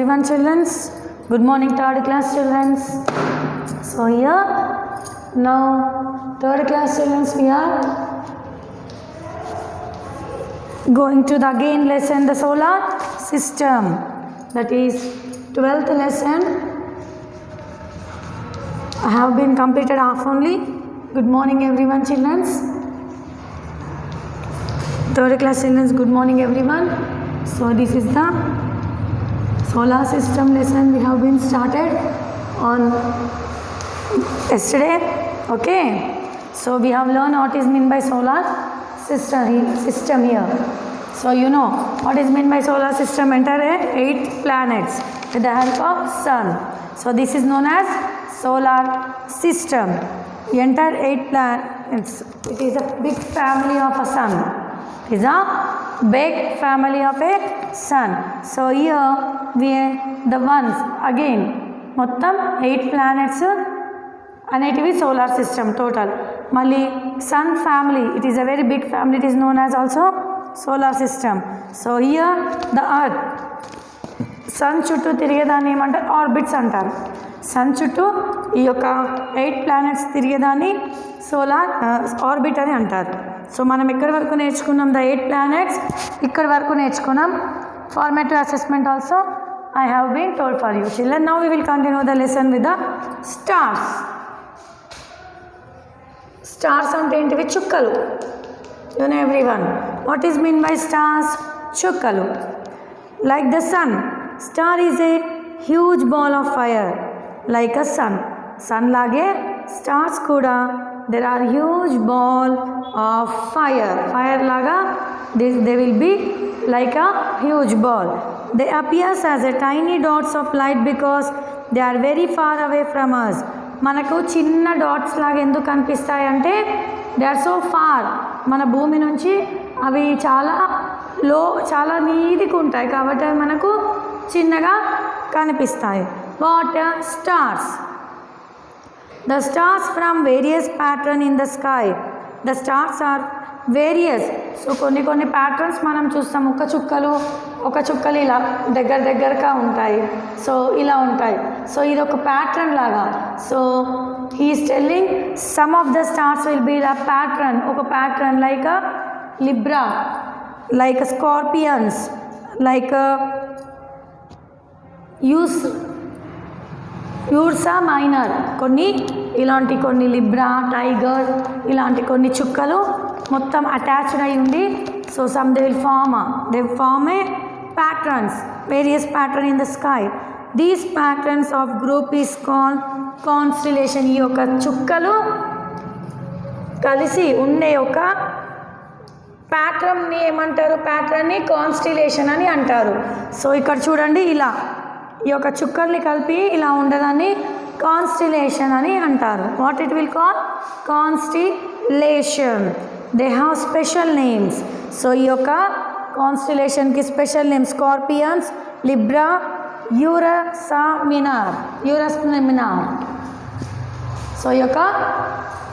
everyone, children. Good morning, third class children. So here now third class children, we are going to the again lesson, the solar system, that is 12th lesson. I have been completed half only. Good morning everyone, children. Third class children, good morning everyone. So this is the solar system lesson we have been started on yesterday. Okay, so we have learned what is meant by solar system here. So you know what is meant by solar system. Enter 8 planets with the help of sun. So this is known as solar system. We enter 8 planets. It is a big family of a sun. It is a big family of a sun. So here we are the ones again మొత్తం 8 planets అనేటివి solar system total. మళ్ళీ sun family, it is a very big family, it is known as also solar system. So here the earth, sun చుట్టూ తిరిగేదాన్ని ఏమంటారు, orbits అంటారు. Sun చుట్టూ ఈ యొక్క 8 planets తిరిగేదాన్ని solar orbit అని అంటారు. సో మనం ఎక్కడి వరకు నేర్చుకున్నాం, ద 8 ప్లానెట్స్ ఇక్కడి వరకు నేర్చుకున్నాం. Formative assessment also I have been told for you, children. Now we will continue the lesson with the stars. Stars అంటే ఏంటివి? చుక్కలు. You know everyone, what is meant by stars? చుక్కలు. Like the sun, star is a huge ball of fire, like a sun. Sun లాగే stars కూడా there are huge ball of fire లాగా they will be like a huge ball. They appears as a tiny dots of light because they are very far away from us. మనకు చిన్న dots లాగా ఎందుకు కనిపిస్తాయి అంటే they are so far, మన భూమి నుంచి అవి చాలా నీదిగా ఉంటాయి కాబట్టి అవి మనకు చిన్నగా కనిపిస్తాయి. What stars, the stars from various pattern in the sky. The stars are various. So కొన్ని ప్యాటర్న్స్ మనం చూస్తాం. ఒక చుక్కలు ఇలా దగ్గరగా ఉంటాయి, సో ఇలా ఉంటాయి. సో ఇది ఒక ప్యాటర్న్ లాగా. So he is telling some of the stars will be the pattern, ఒక pattern like Libra, like Scorpions, like Ursa Minor, కొన్ని లిబ్రా, టైగర్, ఇలాంటి కొన్ని చుక్కలు మొత్తం అటాచ్డ్ అయి ఉండి, so some they form a patterns, various pattern in the sky. These patterns of group is called constellation. ఈ యొక్క చుక్కలు కలిసి ఉండే ఒక ప్యాటర్న్ని ఏమంటారు? ప్యాటర్న్ని కాన్స్టిలేషన్ అని అంటారు. సో ఇక్కడ చూడండి, ఇలా ఈ యొక్క చుక్కల్ని కలిపి ఇలా ఉండదాన్ని కాన్స్టిలేషన్ అని అంటారు. What it will call? Constellation. They have special names. So ఈ యొక్క కాన్స్టిలేషన్కి స్పెషల్ నేమ్ స్కార్పియన్స్, లిబ్రా, యూరస్ మినార్. సో ఈ యొక్క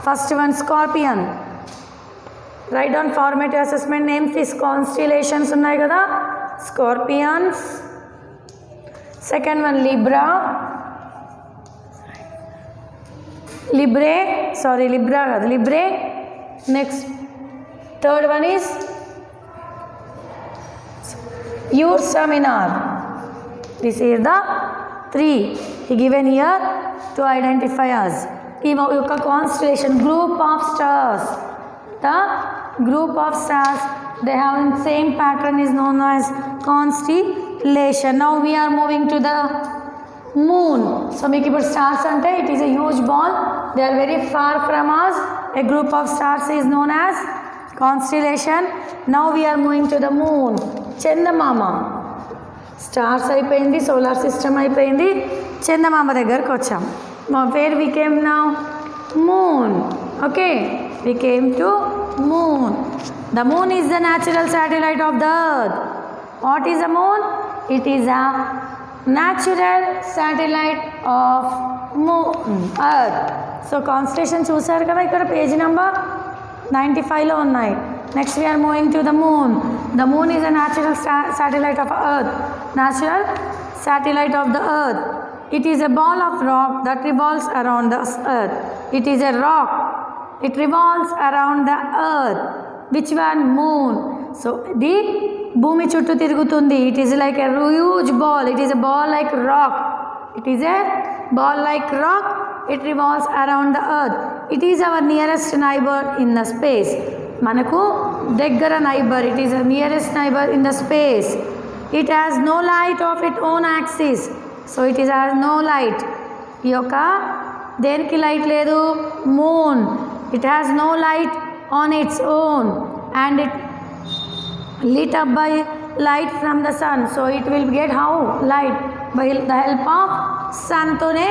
first one scorpion. Right down formative assessment names. ఈ కాన్స్టిలేషన్స్ ఉన్నాయి కదా, scorpions. Second one Libra, Libre. Next, third one is Ursa Minor. This is the 3 he given here to identify us. ఈ యొక్క constellation group of stars, the group of stars they have in same pattern is known as constellation. Now we are moving to the moon. So మీకు ఇప్పుడు stars అంటే it is a huge ball, they are very far from us. A group of stars is known as constellation. Now we are moving to the moon. Chandamama. Stars అయిపోయింది, solar system అయిపోయింది, చందమామ దగ్గరకు వచ్చాం. Where we came now? Moon. Okay, we came to moon. The moon is the natural satellite of the earth. What is the moon? It is a natural satellite of earth. So constellation చూసారు కదా, ఇక్కడ page number 95లో ఉన్నాయి. Next we are moving to the moon. The moon is a natural satellite of earth. Natural satellite of the earth. It is a ball of rock that revolves around the earth. It is a rock. It revolves around the earth. Which one? Moon. So the భూమి చుట్టూ తిరుగుతుంది. It is like a huge ball. It is a ball like rock. It is a ball like rock. It revolves around the earth. It is our nearest neighbor in the space. మనకు దగ్గర neighbor. It is a nearest neighbor in the space. It has no light of its own axis. So it is has no light. ఈ యొక్క దేనికి light లేదు? Moon. It has no light on its own and it lit up by light from the sun. So it will get how? Light. By the help of sun తోనే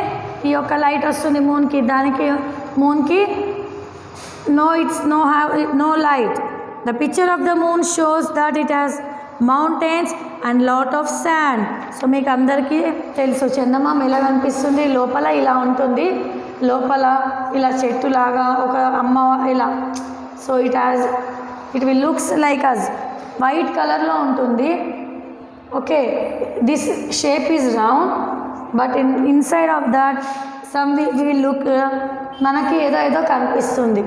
ఈ యొక్క light వస్తుంది మూన్కి. దానికి మూన్కి no light. The picture of the moon shows that it has mountains and lot of sand. So మీకు అందరికీ తెలుసు చందమామ ఎలా కనిపిస్తుంది. లోపల ఇలా ఉంటుంది, లోపల ఇలా చెట్టులాగా ఒక అమ్మ ఇలా. So it will looks like us white కలర్లో ఉంటుంది. Okay, this shape is round but inside of that some will look మనకి ఏదో కనిపిస్తుంది.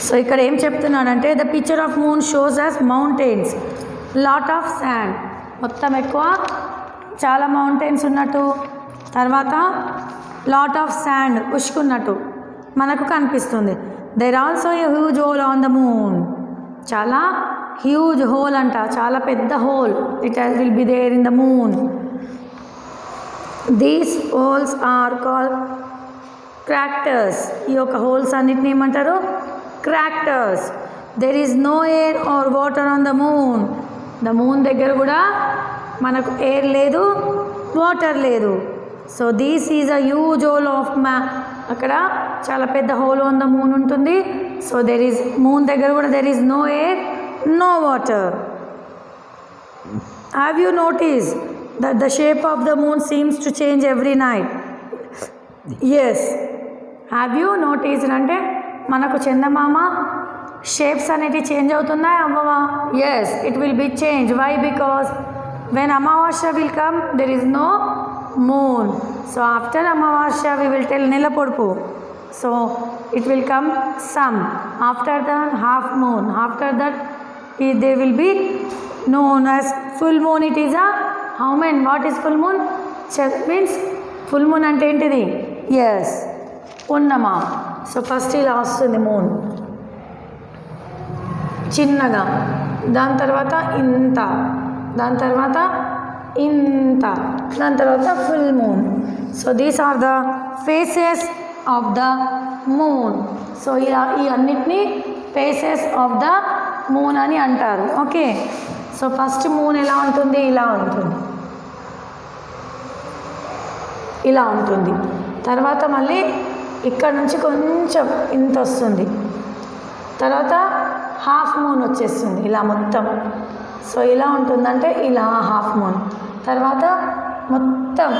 సో ఇక్కడ ఏం చెప్తున్నానంటే the picture of moon shows us mountains, lot of sand, మొత్తం ఎక్కువ చాలా మౌంటైన్స్ ఉన్నట్టు, తర్వాత లాట్ ఆఫ్ శాండ్ ఉష్కున్నట్టు మనకు కనిపిస్తుంది. There also a huge hole on the moon. చాలా హ్యూజ్ హోల్ అంట, చాలా పెద్ద hole. It will be there in the moon. These holes are called craters. ఈ యొక్క హోల్స్ అన్నిటిని ఏమంటారు? Craters. There is no air or water on the moon. The moon దగ్గర కూడా మనకు ఎయిర్ లేదు, వాటర్ లేదు. So this is a huge hole of అక్కడ చాలా పెద్ద హోల్ ఆన్ ద మూన్ ఉంటుంది. సో దెర్ ఈజ్ మూన్ దగ్గర కూడా there is no air, no water. Have you noticed that the shape of the moon seems to change every night? Yes. Have you noticed అంటే మనకు చందమామ shapes అనేవి change అవుతున్నాయి అవ్వవా? Yes, it will be changed. Why? Because when Amavasya will come, there is no moon. So after Amavasya we will tell Nilapodpu. So it will come some. After that half moon. After that they will be known as full moon. It is a how many? What is full moon? Means full moon అంటే ఏంటిది? Yes, పూర్ణమా. So first ఇలా వస్తుంది moon చిన్నగా, దాని తర్వాత ఇంత, దాని తర్వాత ఇంత, దాని తర్వాత full moon. So these are the phases of the moon. So ఇలా ఈ అన్నిటినీ ఫేసెస్ ఆఫ్ ద మూన్ అని అంటారు. ఓకే, సో ఫస్ట్ మూన్ ఎలా ఉంటుంది? ఇలా ఉంటుంది, ఇలా ఉంటుంది. తర్వాత మళ్ళీ ఇక్కడ నుంచి కొంచెం ఇంత వస్తుంది, తర్వాత హాఫ్ మూన్ వచ్చేస్తుంది ఇలా మొత్తం. సో ఇలా ఉంటుందంటే ఇలా హాఫ్ మూన్, తర్వాత మొత్తం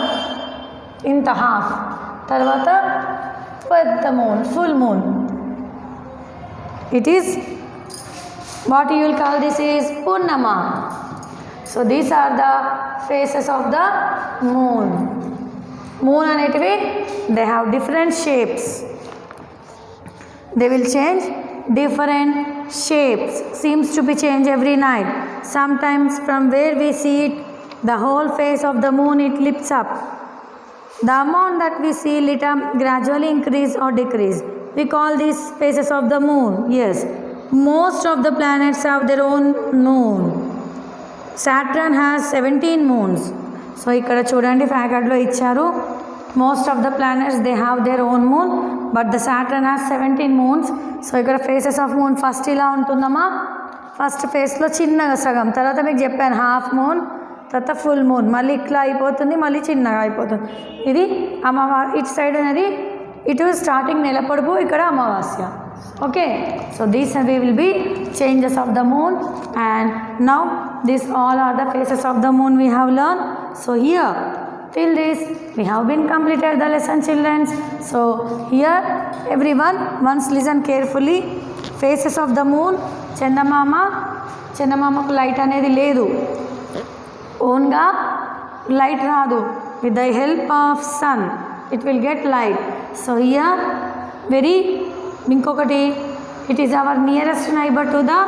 ఇంత హాఫ్, తర్వాత పెద్ద moon, full moon. It is what you will call this is Purnama. So these are the faces of the moon. Moon anetivi they have different shapes. They will change different shapes. Seems to be change every night. Sometimes from where we see it, the whole face of the moon it lifts up. The amount that we see lit up gradually increase or decrease. We call these faces of the moon. Yes. Most of the planets have their own moon. Saturn has 17 moons. So ఇక్కడ చూడండి ఫ్యాకట్లో ఇచ్చారు. Most of the planets they have their own moon, but the Saturn has 17 moons. So ఇక్కడ faces of moon first ఇలా ఉంటుందమ్మా. First ఫేస్లో చిన్నగా సగం, తర్వాత మీకు చెప్పాను హాఫ్ మూన్, తర్వాత ఫుల్ మూన్, మళ్ళీ ఇట్లా అయిపోతుంది, మళ్ళీ చిన్నగా అయిపోతుంది. ఇది ఇటు సైడ్ అనేది ఇటు స్టార్టింగ్ నెలపొడుపు, ఇక్కడ అమావాస్య. Okay, so these will be changes of the moon, and now these all are the phases of the moon we have learned. So here till this we have been completed the lesson, children. So here everyone once listen carefully. Phases of the moon. చందమామకు light అనేది లేదు, ఓన్గా light రాదు. With the help of sun it will get light. So here very ఇంకొకటి it is our nearest neighbor to the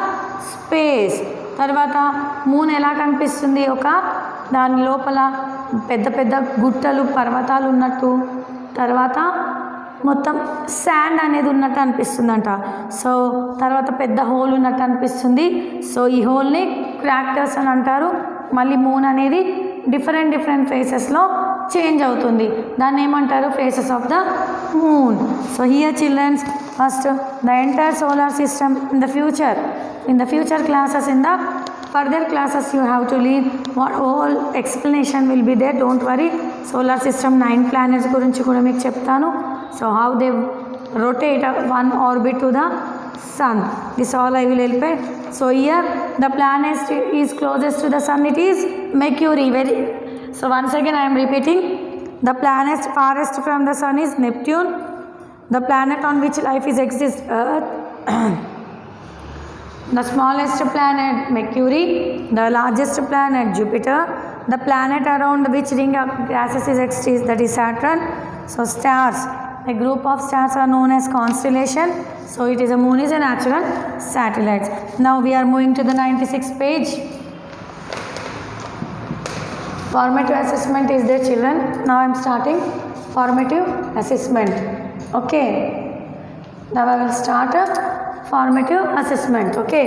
space. తర్వాత moon ఎలా కనిపిస్తుంది, ఒక దాని లోపల పెద్ద పెద్ద గుట్టలు పర్వతాలు ఉన్నట్టు, తర్వాత మొత్తం శాండ్ అనేది ఉన్నట్టు అనిపిస్తుందంట. సో తర్వాత పెద్ద హోల్ ఉన్నట్టు అనిపిస్తుంది. సో ఈ హోల్ని క్రాటర్స్ అని అంటారు. మళ్ళీ మూన్ అనేది డిఫరెంట్ ఫేసెస్లో చేంజ్ అవుతుంది, దాన్ని ఏమంటారు, phases of the moon. So here childrens, first the entire solar system in the future classes, in the further classes you have to learn what all explanation will be there, don't worry. Solar system 9 planets గురించి కూడా మీకు చెప్తాను. So how they rotate one orbit to the sun, this all I will help it. So here the planet is closest to the sun, it is Mercury. So once again I am repeating, the planet farthest from the sun is Neptune. The planet on which life is exists, Earth. The smallest planet Mercury, the largest planet Jupiter, the planet around which ring of gases is exists, that is Saturn. So stars, a group of stars are known as constellation. So it is a moon is a natural satellite. Now we are moving to the 96th page. Formative assessment is there, children. Now I am starting formative assessment. Okay, now I will start a formative assessment. Okay,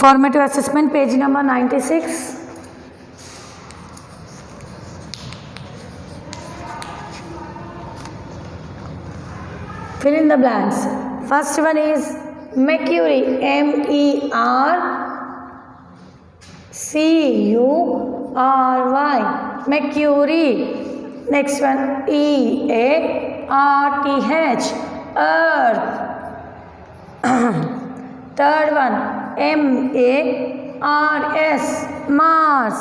formative assessment, page number 96. Fill in the blanks. First one is Mercury, MERCURY, Mercury. Next one EARTH, Earth. Third one MARS, Mars.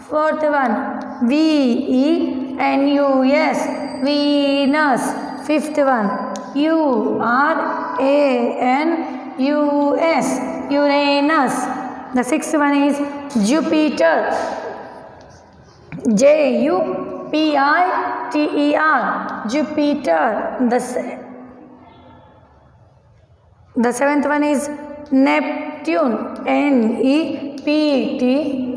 Fourth one VENUS, Venus. Fifth one URANUS, Uranus. The sixth one is Jupiter, JUPITER, Jupiter. The seventh one is Neptune, NEPTUNE,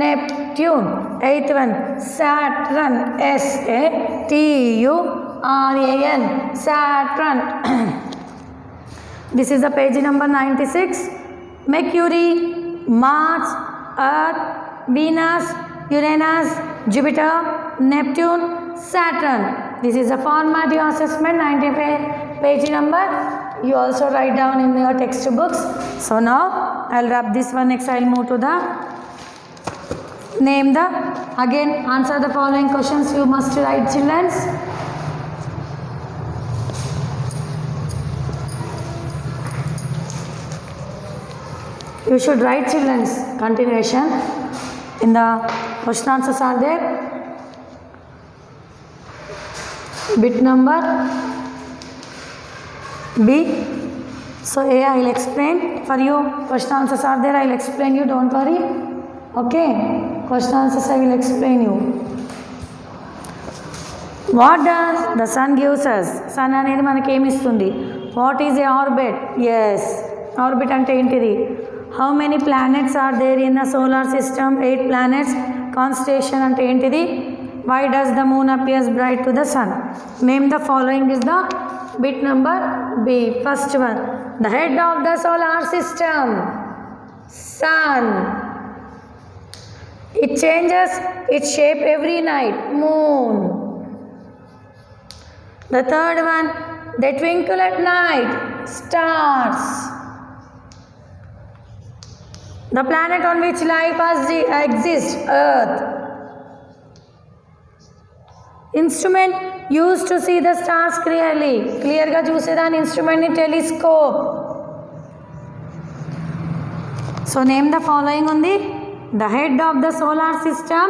Neptune. Eighth one Saturn, SATURAN, Saturn. This is the page number 96. Mercury, Mars, Earth, Venus, Uranus, Jupiter, Neptune, Saturn. This is a formative assessment, 90 page number. You also write down in your textbooks. So now I'll wrap this one. Next I'll move to the name the, again answer the following questions you must write, children. You should write, children, continuation. In the question answers are there. Bit number B. So A I will explain for you. Question answers are there. I will explain you. Don't worry. Okay. Question answers I will explain you. What does the sun gives us? Sun అనేది మనకి ఏమి ఇస్తుంది? What is a orbit? Yes. Orbit అంటే ఏంటిది? How many planets are there in the solar system? 8 planets. Constellation అంటే ఏంటిది? Why does the moon appears bright to the sun? Name the following is the bit number B. First one, the head of the solar system, sun. It changes its shape every night, moon. The third one, they twinkle at night, stars. The planet on which life exists, Earth. Instrument used to see the stars clearly. Clear ga చూసేదాని instrument ni telescope. So name the following ఉంది. The head of the solar system,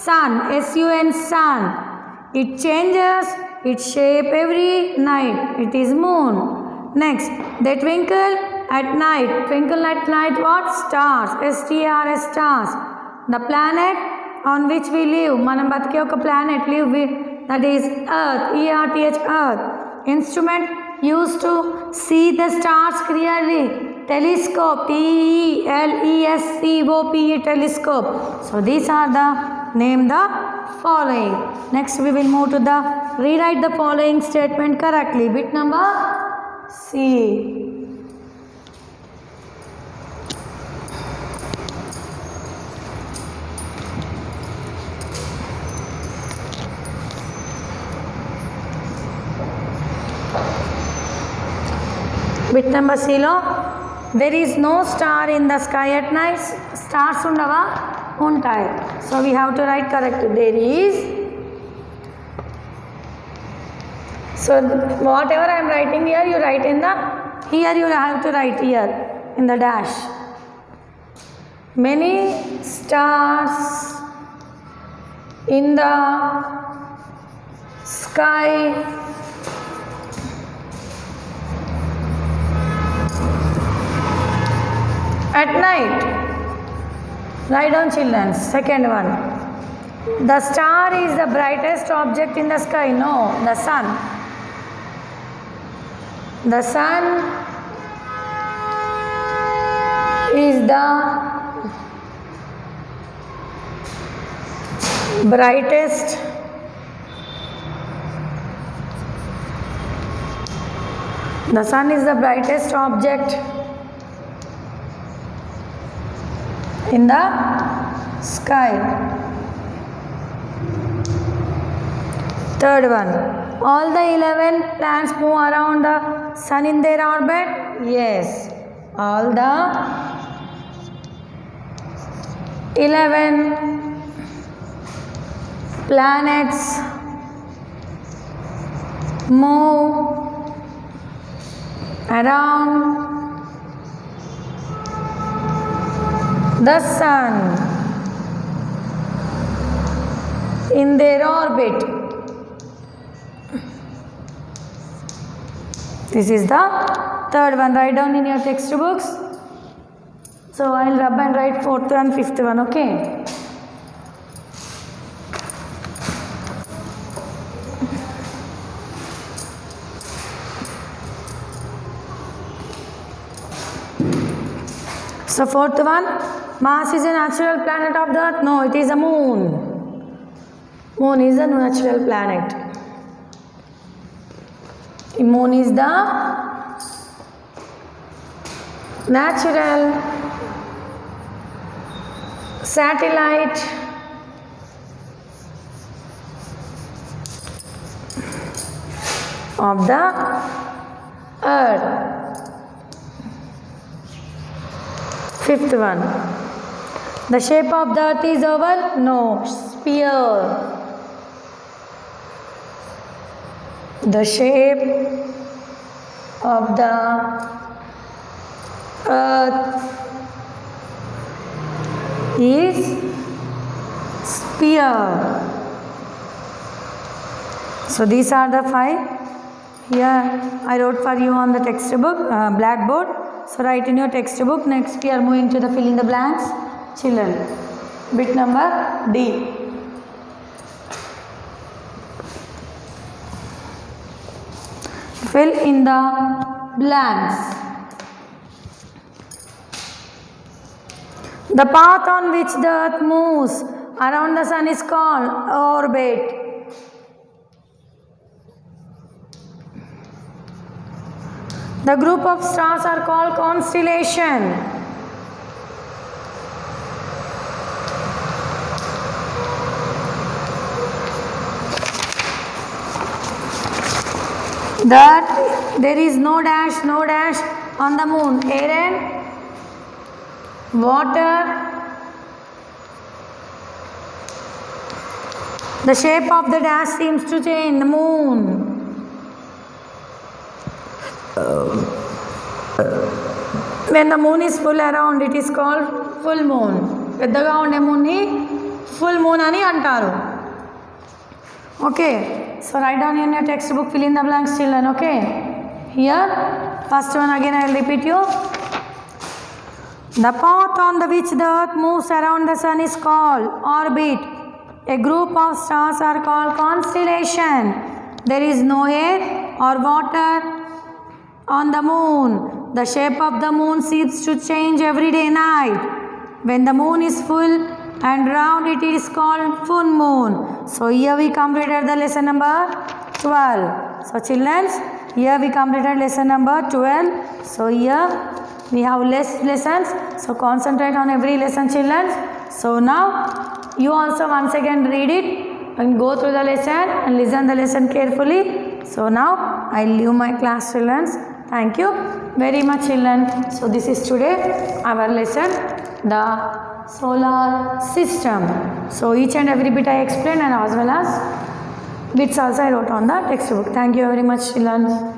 sun, S-U-N, sun. It changes its shape every night. It is moon. Next, they twinkle at night. Twinkle at night what? Stars. S-T-A-R-S, stars. The planet on which we live. Manam batike oka planet live with, that is Earth. E-R-T-H, Earth. Instrument used to see the stars clearly. Telescope. T-E-L-E-S-C-O-P-E, telescope. So these are the name the following. Next we will move to the rewrite the following statement correctly. Bit number C. Bit number C lo, there is no star in the sky at night. Stars undava, untai. So we have to write correct. There is. So whatever I am writing here, you write in the, here you have to write here in the dash. Many stars in the sky at night. Write down, children. Second one. The star is the brightest object in the sky. No, the sun. The sun is the brightest object in the sky. Third one. All the 11 planets move around the sun in their orbit. Yes. All the 11 planets move around the sun in their orbit. This is the third one. Write down in your textbooks. So I'll rub and write fourth and fifth one, okay? So fourth one, Mars is a natural planet of the Earth. No, it is a moon. Moon is a natural planet. Moon is the natural satellite of the Earth. Fifth one. The shape of the Earth is oval? No, sphere. The shape of the Earth is sphere. So these are the 5. Here I wrote for you on the textbook, blackboard. So write in your textbook. Next we are moving to the fill in the blanks. Children, bit number D. Fill in the blanks. The path on which the Earth moves around the sun is called orbit. The group of stars are called constellation. That there is no dash on the moon. Air and water. The shape of the dash seems to change. The moon. When the moon is full around, it is called full moon. పెద్దగా ఉండే మూన్ని full moon అని అంటారు. Okay. So write down in your textbook, fill in the blanks, children. Okay. Here First one again I will repeat you. The path on which the earth moves around the sun is called orbit. A group of stars are called constellation. There is no air or water on the moon. The shape of the moon seems to change every day night. When the moon is full and round, it is called full moon. So here we completed the lesson number 12. So children, here we completed lesson number 12. So here we have less lessons. So concentrate on every lesson, children. So now you also once again read it and go through the lesson and listen the lesson carefully. So now I leave my class, children. Thank you very much, children. So this is today our lesson, the solar system. So each and every bit I explained and as well as bits also I wrote on the textbook. Thank you very much, children.